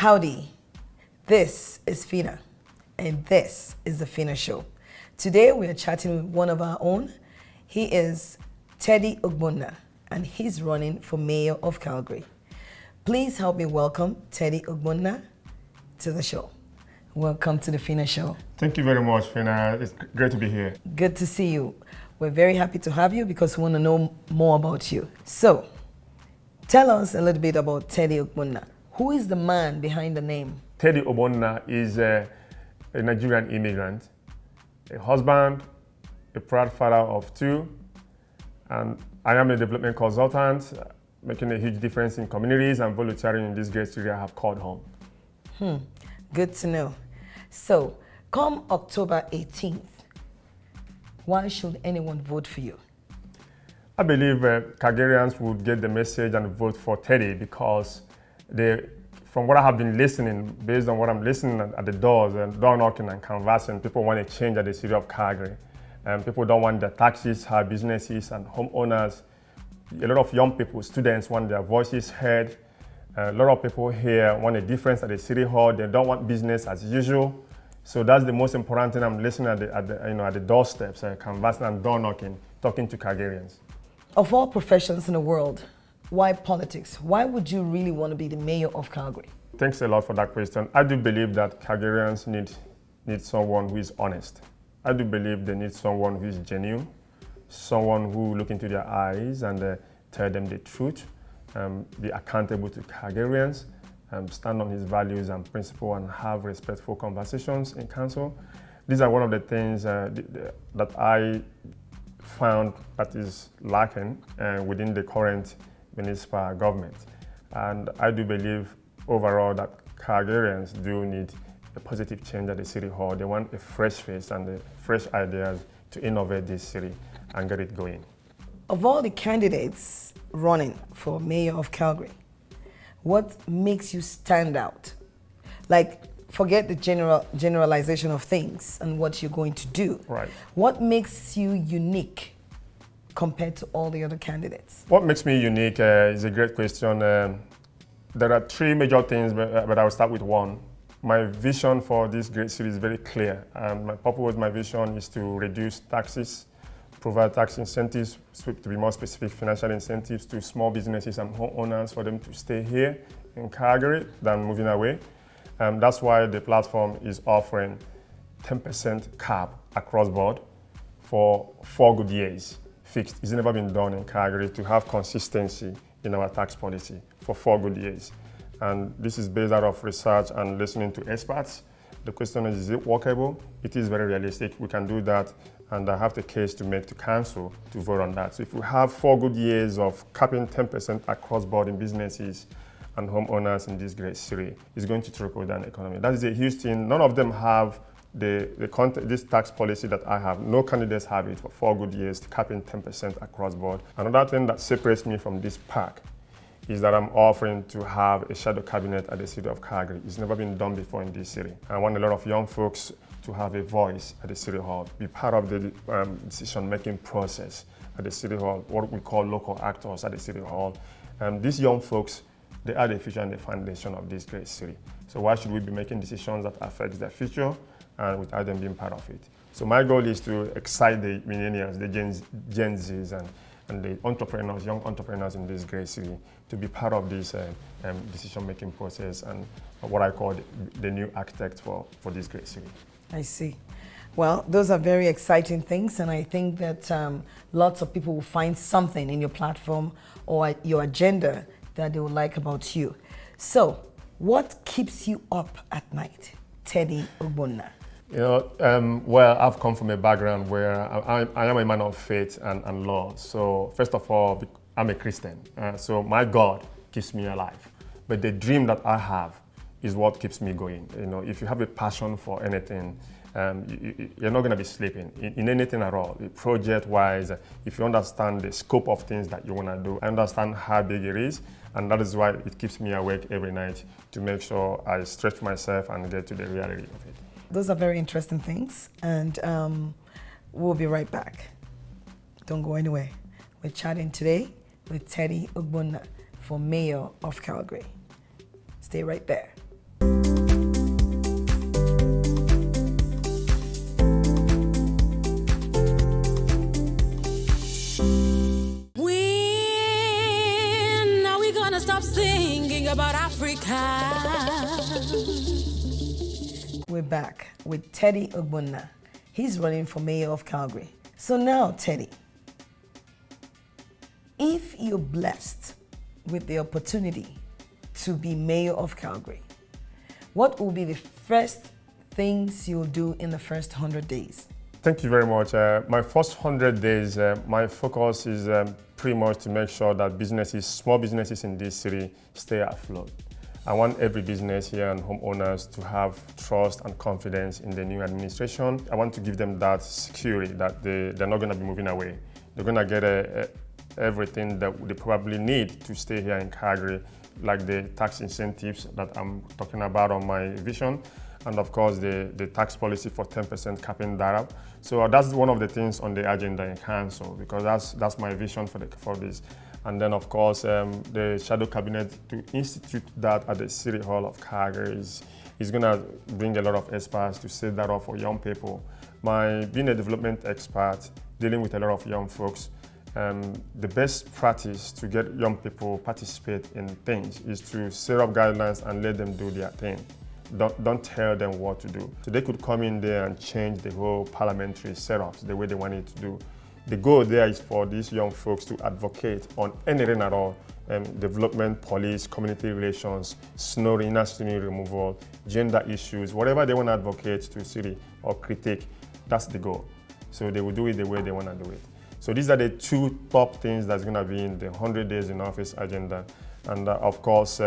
Howdy, this is Phina, and this is the Phina Show. Today we are chatting with one of our own. He is Teddy Ogbonna, and he's running for mayor of Calgary. Please help me welcome Teddy Ogbonna to the show. Welcome to the Phina Show. Thank you very much, Phina. It's great to be here. Good to see you. We're very happy to have you because we want to know more about you. So, tell us a little bit about Teddy Ogbonna. Who is the man behind the name? Teddy Ogbonna is a Nigerian immigrant, a husband, a proud father of two, and I am a development consultant, making a huge difference in communities and volunteering in this great city I have called home. Good to know. So, come October 18th, why should anyone vote for you? I believe Calgarians would get the message and vote for Teddy because from what I have been listening, based on what I'm listening at the doors and door knocking and canvassing, people want a change at the city of Calgary. People don't want their taxes, high businesses and homeowners. A lot of young people, students want their voices heard. A lot of people here want a difference at the city hall. They don't want business as usual. So that's the most important thing I'm listening at the doorsteps, canvassing and door knocking, talking to Calgarians. Of all professions in the world, why politics? Why would you really want to be the mayor of Calgary? Thanks a lot for that question. I do believe that Calgarians need someone who is honest. I do believe they need someone who is genuine, someone who look into their eyes and tell them the truth, be accountable to Calgarians, stand on his values and principles and have respectful conversations in council. These are one of the things that I found that is lacking within the current municipal government. And I do believe overall that Calgarians do need a positive change at the city hall. They want a fresh face and fresh ideas to innovate this city and get it going. Of all the candidates running for mayor of Calgary, what makes you stand out? Like, forget the generalization of things and what you're going to do. Right. What makes you unique compared to all the other candidates? What makes me unique is a great question. There are three major things, but I'll start with one. My vision for this great city is very clear. My purpose, my vision is to reduce taxes, provide tax incentives, to be more specific, financial incentives to small businesses and homeowners for them to stay here in Calgary than moving away. That's why the platform is offering 10% cap across board for 4 good years, fixed. It's never been done in Calgary to have consistency in our tax policy for 4 good years. And this is based out of research and listening to experts. The question is it workable? It is very realistic. We can do that, and I have the case to make to council to vote on that. So if we have 4 good years of capping 10% across board in businesses and homeowners in this great city, it's going to trickle down the economy. That is a huge thing. None of them have this tax policy that I have. No candidates have it for 4 good years, capping 10% across board. Another thing that separates me from this pack is that I'm offering to have a shadow cabinet at the city of Calgary. It's never been done before in this city. I want a lot of young folks to have a voice at the city hall, be part of the decision-making process at the city hall, what we call local actors at the city hall. These young folks, they are the future and the foundation of this great city. So why should we be making decisions that affect their future and without them being part of it? So my goal is to excite the millennials, the Gen Zs, and the entrepreneurs, young entrepreneurs in this great city to be part of this decision-making process and what I call the new architect for this great city. I see. Well, those are very exciting things, and I think that lots of people will find something in your platform or your agenda that they would like about you. So, what keeps you up at night, Teddy Ogbonna? Well, I've come from a background where I am a man of faith and law. So first of all, I'm a Christian. So my God keeps me alive. But the dream that I have is what keeps me going. If you have a passion for anything, you're not going to be sleeping in anything at all. Project-wise, if you understand the scope of things that you want to do, I understand how big it is, and that is why it keeps me awake every night to make sure I stretch myself and get to the reality of it. Those are very interesting things, and we'll be right back. Don't go anywhere. We're chatting today with Teddy Ogbonna for Mayor of Calgary. Stay right there. about Africa. We're back with Teddy Ogbonna. He's running for mayor of Calgary. So now, Teddy, if you're blessed with the opportunity to be mayor of Calgary, what will be the first things you'll do in the first 100 days? Thank you very much. My first 100 days, my focus is pretty much to make sure that businesses, small businesses in this city, stay afloat. I want every business here and homeowners to have trust and confidence in the new administration. I want to give them that security that they're not going to be moving away. They're going to get everything that they probably need to stay here in Calgary, like the tax incentives that I'm talking about on my vision, and of course the tax policy for 10% capping that up. So that's one of the things on the agenda in council, because that's my vision for this. And then of course the shadow cabinet to institute that at the City Hall of Calgary is going to bring a lot of experts to set that up for young people. Being a development expert, dealing with a lot of young folks, the best practice to get young people participate in things is to set up guidelines and let them do their thing. Don't tell them what to do. So they could come in there and change the whole parliamentary setups the way they want it to do. The goal there is for these young folks to advocate on anything at all, development, police, community relations, inner city removal, gender issues, whatever they want to advocate to the city or critique, that's the goal. So they will do it the way they want to do it. So these are the two top things that's going to be in the 100 days in office agenda. And of course,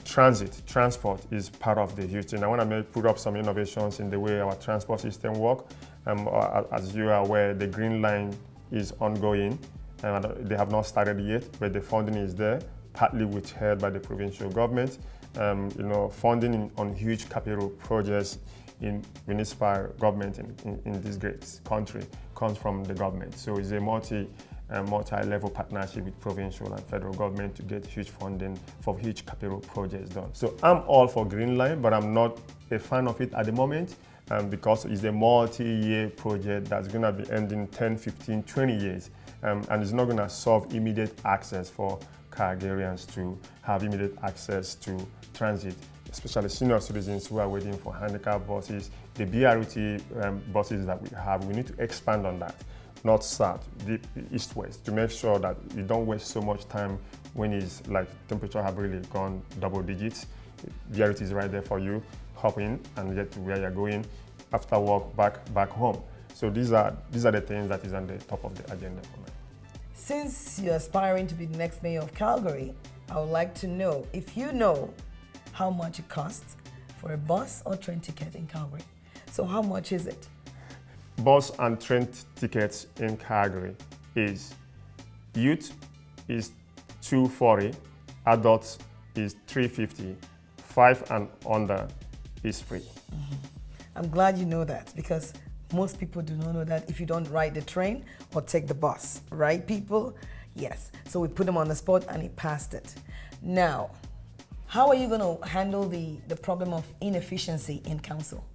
transport is part of the huge thing. I want to put up some innovations in the way our transport system works. As you are aware, the Green Line is ongoing. They have not started yet, but the funding is there, partly withheld by the provincial government. Funding on huge capital projects in municipal government in this great country comes from the government. So it's a multi-level partnership with provincial and federal government to get huge funding for huge capital projects done. So I'm all for Green Line, but I'm not a fan of it at the moment because it's a multi-year project that's going to be ending 10, 15, 20 years. And it's not going to solve immediate access for Calgarians to have immediate access to transit, especially senior citizens who are waiting for handicap buses. The BRT buses that we have, we need to expand on that. North-south, east-west, to make sure that you don't waste so much time when it's like temperature have really gone double digits. BRT is right there for you. Hop in and get to where you're going. After work, back home. So these are the things that is on the top of the agenda for me. Since you're aspiring to be the next mayor of Calgary, I would like to know if you know how much it costs for a bus or train ticket in Calgary. So how much is it? Bus and train tickets in Calgary is youth is $240, adults is $350, 5 and under is free. Mm-hmm. I'm glad you know that, because most people do not know that if you don't ride the train or take the bus, right, people? Yes. So we put them on the spot and he passed it. Now, how are you going to handle the problem of inefficiency in council?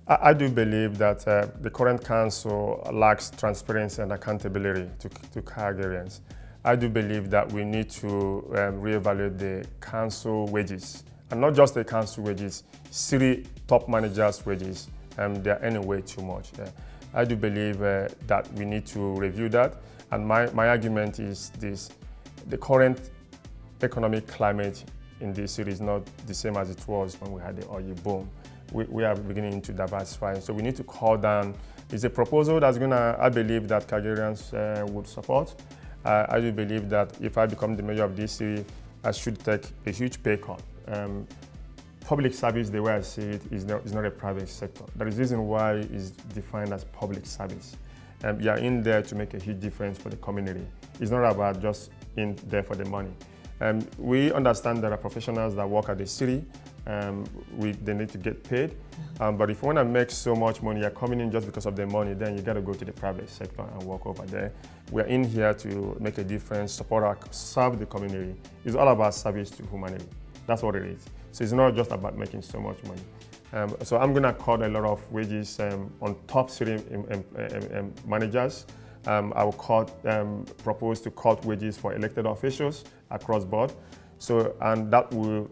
I do believe that the current council lacks transparency and accountability to Calgarians. I do believe that we need to reevaluate the council wages, and not just the council wages, city top managers' wages. They're earning way too much. I do believe that we need to review that, and my argument is this: the current economic climate in this city is not the same as it was when we had the oil boom. We are beginning to diversify, so we need to call down. It's a proposal that's I believe that Calgarians would support. I do believe that if I become the mayor of this city, I should take a huge pay cut. Public service, the way I see it, is not a private sector. That is the reason why it's defined as public service. You are in there to make a huge difference for the community. It's not about just in there for the money. We understand there are professionals that work at the city. They need to get paid. But if you want to make so much money, you're coming in just because of the money, then you got to go to the private sector and work over there. We're in here to make a difference, serve the community. It's all about service to humanity. That's what it is. So it's not just about making so much money. So I'm going to cut a lot of wages on top city managers. I will propose to cut wages for elected officials across board. So, and that will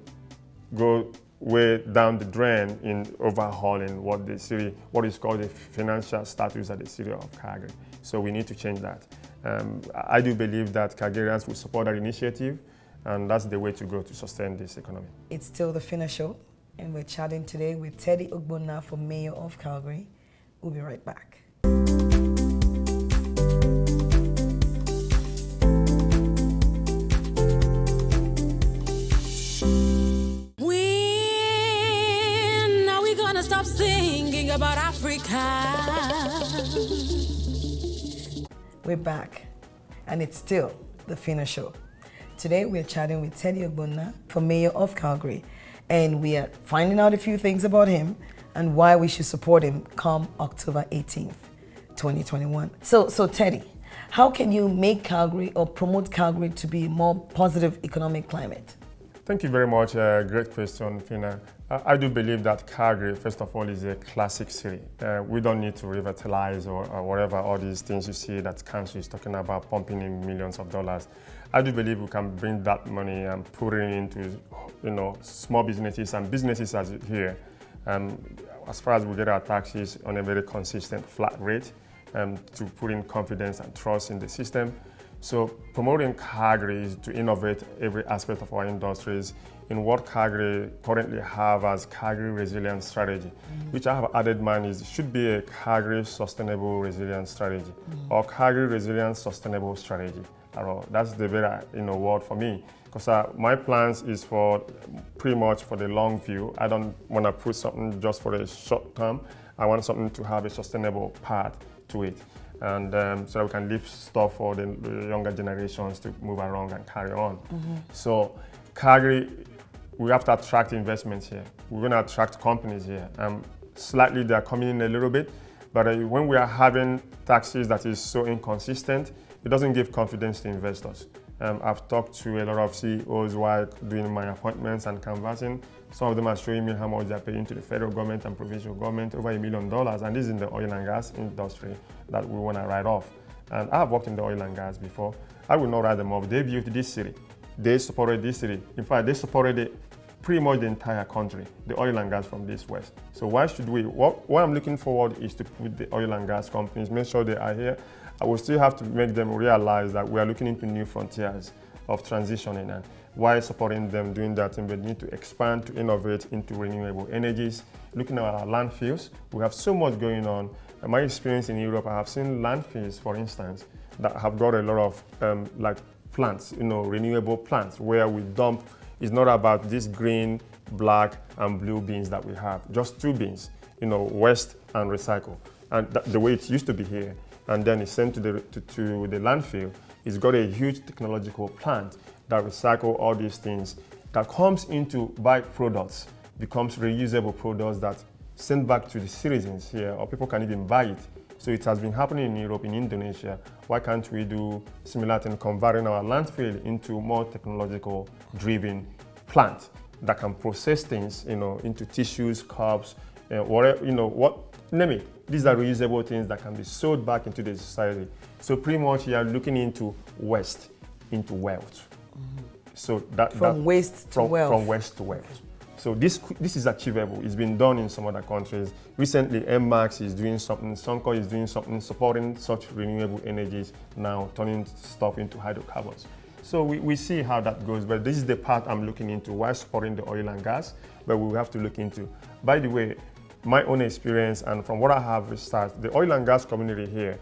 go way down the drain in overhauling what the city, what is called the financial status of the city of Calgary. So we need to change that. I do believe that Calgarians will support that initiative, and that's the way to go to sustain this economy. It's still the Phina'S Show, and we're chatting today with Teddy Ogbonna for Mayor of Calgary. We'll be right back. When are we gonna stop singing about Africa? We're back, and it's still the Phina'S Show. Today we're chatting with Teddy Ogbonna for Mayor of Calgary, and we are finding out a few things about him and why we should support him come October 18th, 2021. So Teddy, how can you make Calgary or promote Calgary to be a more positive economic climate? Thank you very much. Great question, Phina. I do believe that Calgary, first of all, is a classic city. We don't need to revitalize or whatever, all these things you see that council is talking about, pumping in millions of dollars. I do believe we can bring that money and put it into, small businesses and businesses as here. As far as we get our taxes on a very consistent flat rate, to put in confidence and trust in the system. So promoting Calgary is to innovate every aspect of our industries in what Calgary currently have as Calgary Resilience Strategy, which I have added mine should be a Calgary Sustainable Resilience Strategy or Calgary Resilience Sustainable Strategy. That's the better word for me, because my plans is for pretty much for the long view. I don't want to put something just for the short term. I want something to have a sustainable path to it. And so that we can leave stuff for the younger generations to move along and carry on. So Calgary, we have to attract investments here. We're going to attract companies here. Slightly they're coming in a little bit, but when we are having taxes that is so inconsistent, it doesn't give confidence to investors. I've talked to a lot of CEOs while doing my appointments and canvassing. Some of them are showing me how much they're paying to the federal government and provincial government, over $1 million, and this is in the oil and gas industry that we want to write off. And I have worked in the oil and gas before. I will not write them off. They built this city. They supported this city. In fact, they supported pretty much the entire country, the oil and gas from this west. So why should we? What I'm looking forward is to put the oil and gas companies, make sure they are here. I will still have to make them realize that we are looking into new frontiers of transitioning, and while supporting them doing that, and we need to expand to innovate into renewable energies. Looking at our landfills, we have so much going on. In my experience in Europe, I have seen landfills, for instance, that have got a lot of like plants, renewable plants, where we dump. It's not about this green, black, and blue bins that we have, just two bins, waste and recycle, and the way it used to be here. And then it's sent to the landfill. It's got a huge technological plant that recycle all these things, that comes into byproducts, becomes reusable products that sent back to the citizens here, or people can even buy it. So it has been happening in Europe, in Indonesia. Why can't we do similar thing, converting our landfill into more technological driven plant that can process things, into tissues, cups, whatever, name it. These are reusable things that can be sold back into the society. So pretty much you are looking into waste, into wealth. So from waste to wealth. From waste to wealth. So this is achievable. It's been done in some other countries. Recently, MMAX is doing something, Suncor is doing something, supporting such renewable energies now, turning stuff into hydrocarbons. So we see how that goes, but this is the part I'm looking into while supporting the oil and gas, but we have to look into. By the way, my own experience and from what I have researched, the oil and gas community here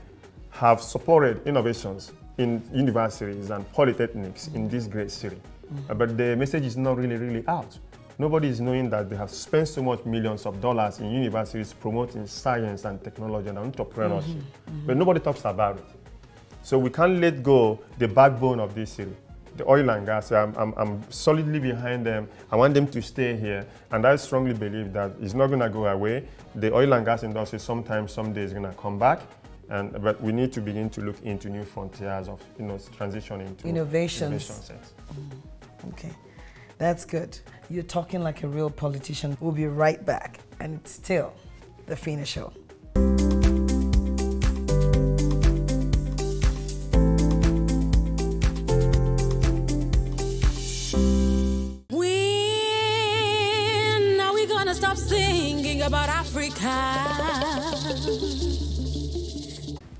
have supported innovations in universities and polytechnics in this great city. But the message is not really out. Nobody is knowing that they have spent so much millions of dollars in universities promoting science and technology and entrepreneurship. But nobody talks about it. So we can't let go the backbone of this city, the oil and gas. I'm solidly behind them. I want them to stay here. And I strongly believe that it's not going to go away. The oil and gas industry someday is going to come back. But we need to begin to look into new frontiers of transitioning to innovations. Okay, that's good. You're talking like a real politician. We'll be right back. And it's still the Phina'S Show.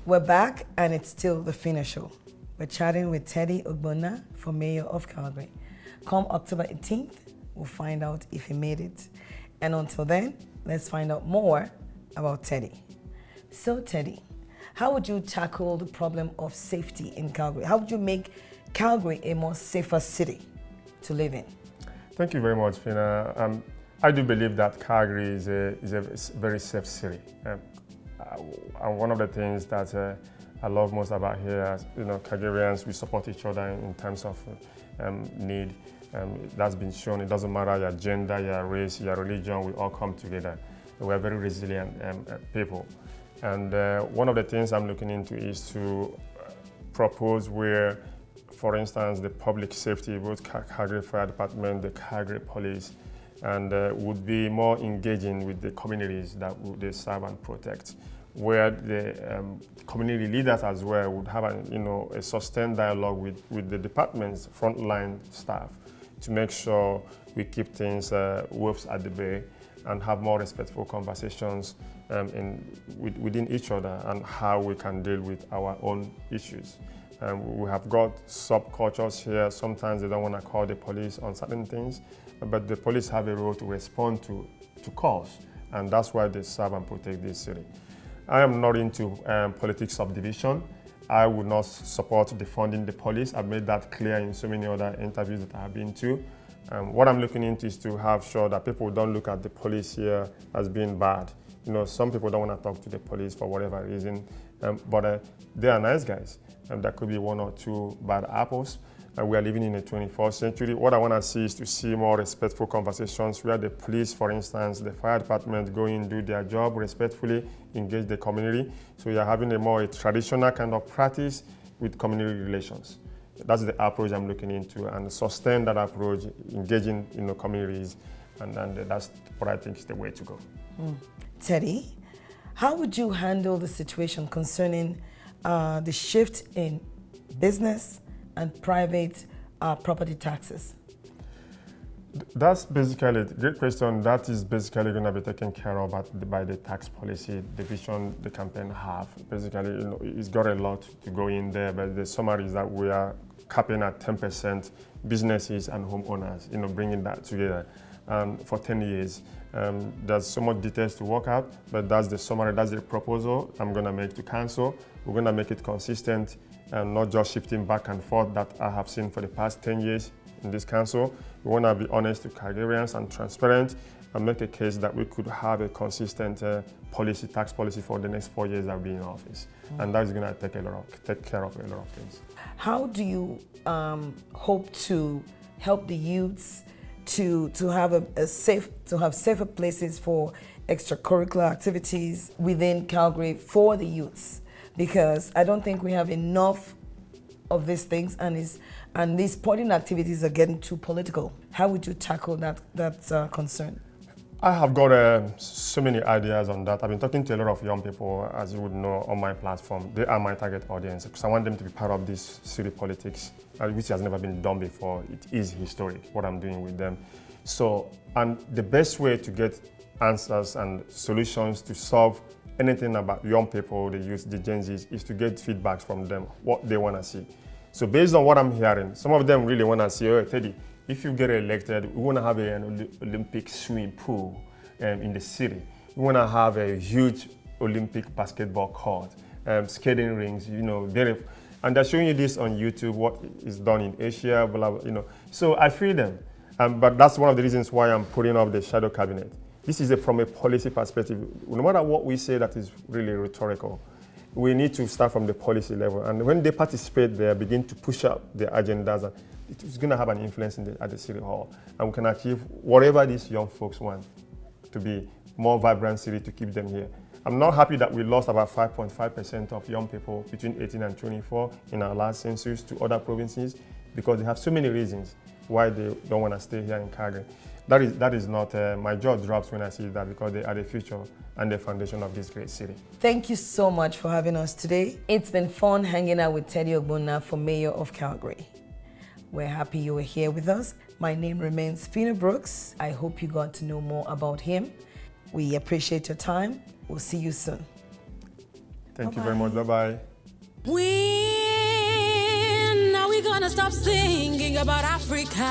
We're back, and it's still the Phina'S Show. We're chatting with Teddy Ogbonna for Mayor of Calgary. Come October 18th, we'll find out if he made it. And until then, let's find out more about Teddy. So Teddy, how would you tackle the problem of safety in Calgary? How would you make Calgary a more safer city to live in? Thank you very much, Phina. I do believe that Calgary is a very safe city. And one of the things that I love most about here, Calgarians, we support each other in terms of need. That's been shown. It doesn't matter your gender, your race, your religion, we all come together. We're very resilient people. And one of the things I'm looking into is to propose where, for instance, the public safety, both Calgary Fire Department, the Calgary Police, and would be more engaging with the communities that they serve and protect, where the community leaders as well would have a sustained dialogue with the department's frontline staff to make sure we keep things wolves at the bay and have more respectful conversations within each other and how we can deal with our own issues. We have got subcultures here. Sometimes they don't want to call the police on certain things, but the police have a role to respond to calls, and that's why they serve and protect this city. I am not into politics subdivision. I would not support defunding the police. I've made that clear in so many other interviews that I've been to. What I'm looking into is to have sure that people don't look at the police here as being bad. Some people don't want to talk to the police for whatever reason, but they are nice guys. There could be one or two bad apples. We are living in the 21st century. What I want to see is to see more respectful conversations where the police, for instance, the fire department go in, do their job respectfully, engage the community. So you're having a more traditional kind of practice with community relations. That's the approach I'm looking into, and sustain that approach, engaging communities, and that's what I think is the way to go. Teddy, how would you handle the situation concerning the shift in business and private property taxes? That's basically a great question. That is basically going to be taken care of by the tax policy division the campaign have. Basically, it's got a lot to go in there, but the summary is that we are capping at 10% businesses and homeowners, bringing that together for 10 years. There's so much details to work out, but that's the summary, that's the proposal I'm going to make to council. We're going to make it consistent and not just shifting back and forth that I have seen for the past 10 years in this council. We want to be honest to Calgarians and transparent and make a case that we could have a consistent tax policy for the next 4 years that I'll be in office. And that is going to take care of a lot of things. How do you hope to help the youths to have safer places for extracurricular activities within Calgary for the youths? Because I don't think we have enough of these things, and these sporting activities are getting too political. How would you tackle that concern? I have got so many ideas on that. I've been talking to a lot of young people, as you would know, on my platform. They are my target audience because I want them to be part of this city politics, which has never been done before. It is historic, what I'm doing with them. So, and the best way to get answers and solutions to solve anything about young people, the youth, the Gen Zs, is to get feedbacks from them, what they want to see. So based on what I'm hearing, some of them really want to see, oh, Teddy, if you get elected, we want to have an Olympic swimming pool in the city. We want to have a huge Olympic basketball court, skating rings, and they're showing you this on YouTube, what is done in Asia, blah, blah, So I feel them, but that's one of the reasons why I'm putting up the shadow cabinet. This is from a policy perspective. No matter what we say that is really rhetorical, we need to start from the policy level. And when they participate there, begin to push up their agendas, it's going to have an influence at the City Hall. And we can achieve whatever these young folks want to be more vibrant city to keep them here. I'm not happy that we lost about 5.5% of young people between 18 and 24 in our last census to other provinces because they have so many reasons why they don't want to stay here in Calgary. That is not, my jaw drops when I see that because they are the future and the foundation of this great city. Thank you so much for having us today. It's been fun hanging out with Teddy Ogbonna for Mayor of Calgary. We're happy you were here with us. My name remains Phina'S Brooks. I hope you got to know more about him. We appreciate your time We'll see you soon. Thank you very much. Bye-bye. When are we gonna stop singing about Africa?